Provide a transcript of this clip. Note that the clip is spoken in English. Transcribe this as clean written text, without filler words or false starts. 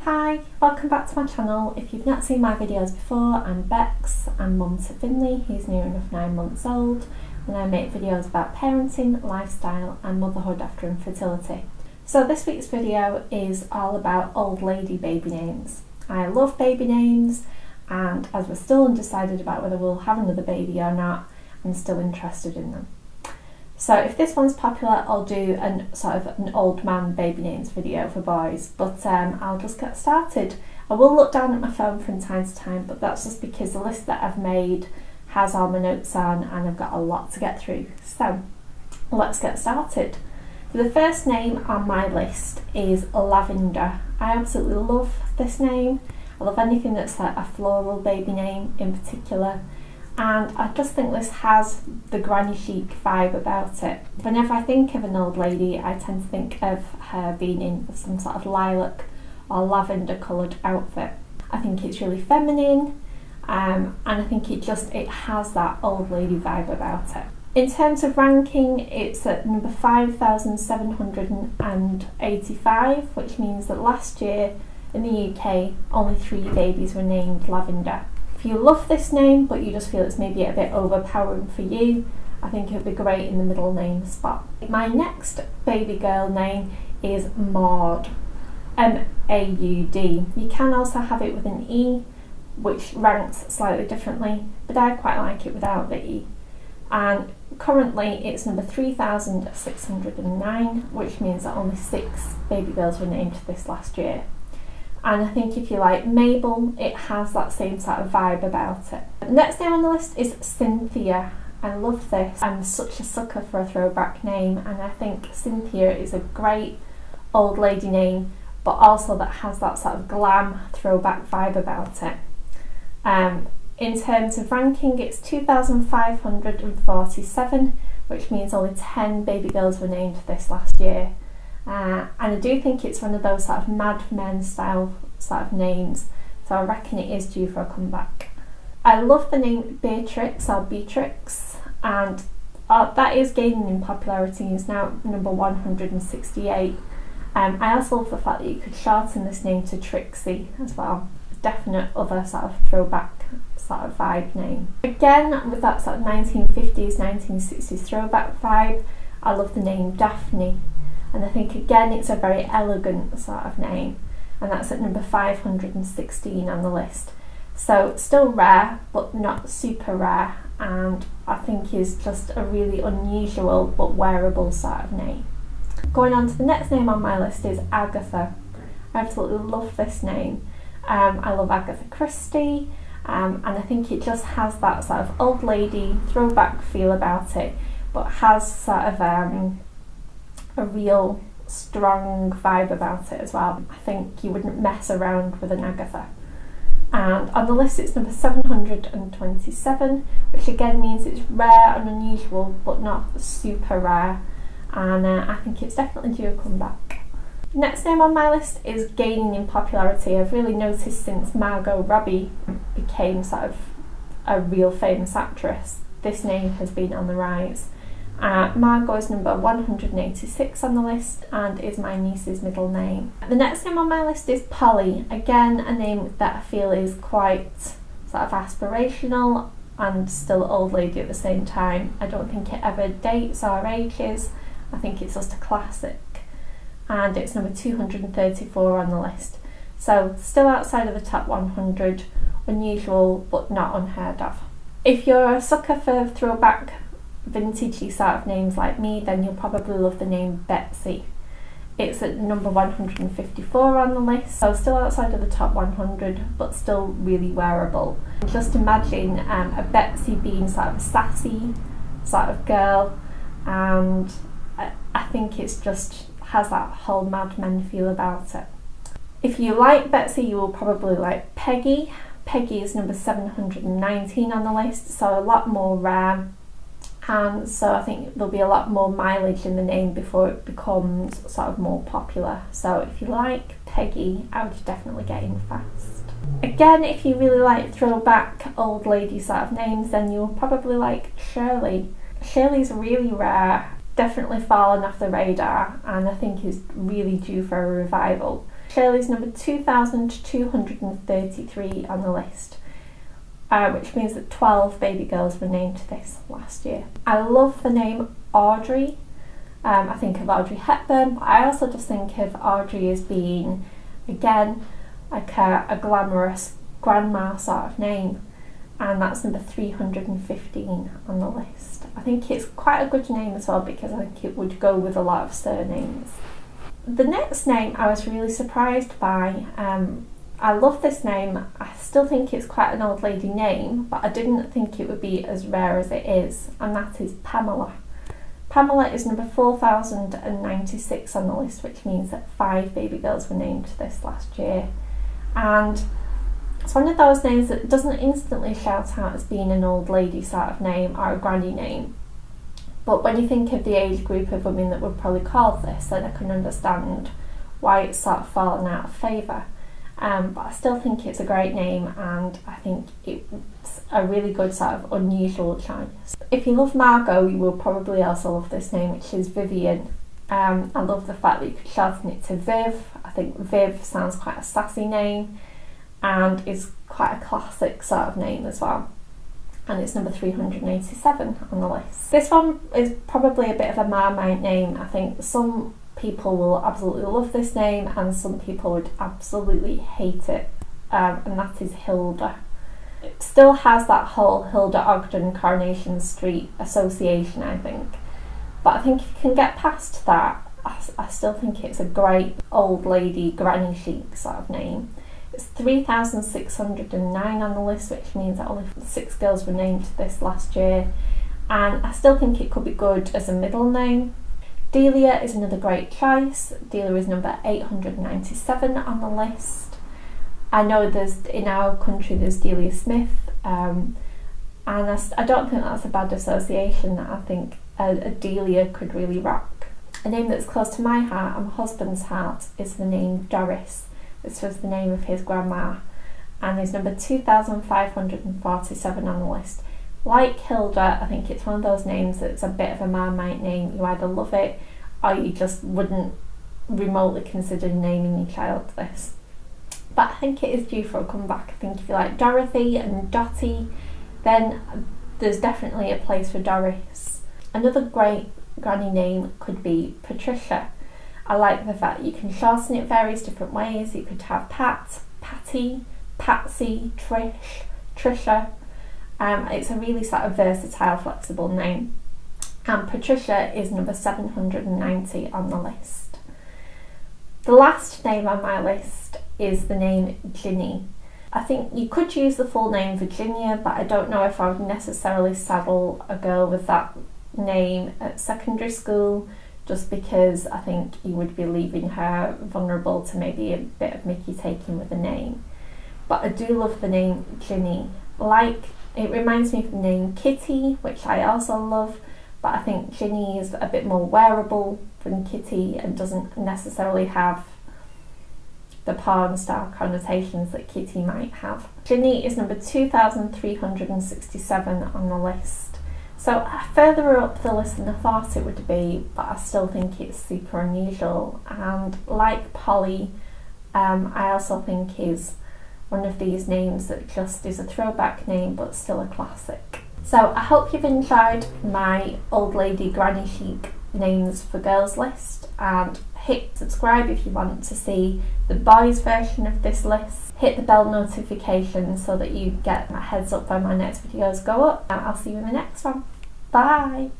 Hi, welcome back to my channel. If you've not seen my videos before, I'm Bex, I'm mum to Finley, he's near enough 9 months old, and I make videos about parenting, lifestyle and motherhood after infertility. So this week's video is all about old lady baby names. I love baby names, and as we're still undecided about whether we'll have another baby or not, I'm still interested in them. So if this one's popular, I'll do an old man baby names video for boys, but I'll just get started. I will look down at my phone from time to time, but that's just because the list that I've made has all my notes on and I've got a lot to get through. So let's get started. The first name on my list is Lavender. I absolutely love this name. I love anything that's like a floral baby name in particular. And I just think this has the granny-chic vibe about it. Whenever I think of an old lady, I tend to think of her being in some sort of lilac or lavender coloured outfit. I think it's really feminine, and I think it has that old lady vibe about it. In terms of ranking, it's at number 5,785, which means that last year in the UK, only 3 babies were named Lavender. If you love this name but you just feel it's maybe a bit overpowering for you, I think it would be great in the middle name spot. My next baby girl name is Maud, M-A-U-D. You can also have it with an E, which ranks slightly differently, but I quite like it without the E. And currently it's number 3,609, which means that only 6 baby girls were named this last year. And I think if you like Mable, it has that same sort of vibe about it. The next name on the list is Cynthia. I love this. I'm such a sucker for a throwback name, and I think Cynthia is a great old lady name, but also that has that sort of glam throwback vibe about it. In terms of ranking, it's 2,547, which means only 10 baby girls were named this last year. And I do think it's one of those sort of Mad Men style sort of names, so I reckon it is due for a comeback. I love the name Beatrix or Beatrix, and that is gaining in popularity. It's now number 168. I also love the fact that you could shorten this name to Trixie as well. Definite other sort of throwback sort of vibe name. Again, with that sort of 1950s, 1960s throwback vibe, I love the name Daphne. And I think again it's a very elegant sort of name, and that's at number 516 on the list. So still rare, but not super rare, and I think is just a really unusual but wearable sort of name. Going on to the next name on my list is Agatha. I absolutely love this name. I love Agatha Christie, and I think it just has that sort of old lady throwback feel about it, but has sort of a real strong vibe about it as well. I think you wouldn't mess around with an Agatha. And on the list it's number 727, which again means it's rare and unusual but not super rare, and I think it's definitely due a comeback. Next name on my list is gaining in popularity. I've really noticed since Margot Robbie became sort of a real famous actress, this name has been on the rise. Margot is number 186 on the list and is my niece's middle name. The next name on my list is Polly. Again, a name that I feel is quite sort of aspirational and still old lady at the same time. I don't think it ever dates or ages. I think it's just a classic. And it's number 234 on the list. So still outside of the top 100, unusual but not unheard of. If you're a sucker for throwback vintagey sort of names like me, then you'll probably love the name Betsy. It's at number 154 on the list, so still outside of the top 100 but still really wearable. Just imagine a Betsy being sort of a sassy sort of girl, and I think it's just has that whole Mad Men feel about it. If you like Betsy, you will probably like Peggy. Peggy is number 719 on the list, so a lot more rare. And so I think there'll be a lot more mileage in the name before it becomes sort of more popular. So if you like Peggy, I would definitely get in fast. Again, if you really like throwback old lady sort of names, then you'll probably like Shirley. Shirley's really rare, definitely fallen off the radar, and I think is really due for a revival. Shirley's number 2,233 on the list, which means that 12 baby girls were named this last year. I love the name Audrey. I think of Audrey Hepburn, but I also just think of Audrey as being, again, like a glamorous grandma sort of name, and that's number 315 on the list. I think it's quite a good name as well because I think it would go with a lot of surnames. The next name I was really surprised by. I love this name. I still think it's quite an old lady name, but I didn't think it would be as rare as it is, and that is Pamela. Pamela is number 4,096 on the list, which means that 5 baby girls were named this last year. And it's one of those names that doesn't instantly shout out as being an old lady sort of name or a granny name. But when you think of the age group of women that would probably call this, then I can understand why it's sort of fallen out of favour. But I still think it's a great name, and I think it's a really good sort of unusual choice. If you love Margot, you will probably also love this name, which is Vivian. I love the fact that you could shorten it to Viv. I think Viv sounds quite a sassy name and is quite a classic sort of name as well. And it's number 387 on the list. This one is probably a bit of a Marmite name. I think some people will absolutely love this name and some people would absolutely hate it, and that is Hilda. It still has that whole Hilda Ogden Coronation Street association, I think, but I think if you can get past that, I still think it's a great old lady granny-chic sort of name. It's 3,609 on the list, which means that only 6 girls were named this last year, and I still think it could be good as a middle name. Delia is another great choice. Delia is number 897 on the list. I know in our country there's Delia Smith, and I don't think that's a bad association. I think a Delia could really rock. A name that's close to my heart and my husband's heart is the name Doris. This was the name of his grandma, and is number 2,547 on the list. Like Hilda, I think it's one of those names that's a bit of a Marmite name. You either love it or you just wouldn't remotely consider naming your child this. But I think it is due for a comeback. I think if you like Dorothy and Dottie, then there's definitely a place for Doris. Another great granny name could be Patricia. I like the fact you can shorten it various different ways. You could have Pat, Patty, Patsy, Trish, Trisha. It's a really sort of versatile, flexible name. And Patricia is number 790 on the list. The last name on my list is the name Ginny. I think you could use the full name Virginia, but I don't know if I would necessarily saddle a girl with that name at secondary school, just because I think you would be leaving her vulnerable to maybe a bit of Mickey taking with the name. But I do love the name Ginny. It reminds me of the name Kitty, which I also love, but I think Ginny is a bit more wearable than Kitty and doesn't necessarily have the porn star connotations that Kitty might have. Ginny is number 2,367 on the list. So further up the list than I thought it would be, but I still think it's super unusual. And like Polly, I also think is one of these names that just is a throwback name but still a classic. So I hope you've enjoyed my old lady granny chic names for girls list, and hit subscribe if you want to see the boys version of this list. Hit the bell notification so that you get a heads up when my next videos go up, and I'll see you in the next one. Bye!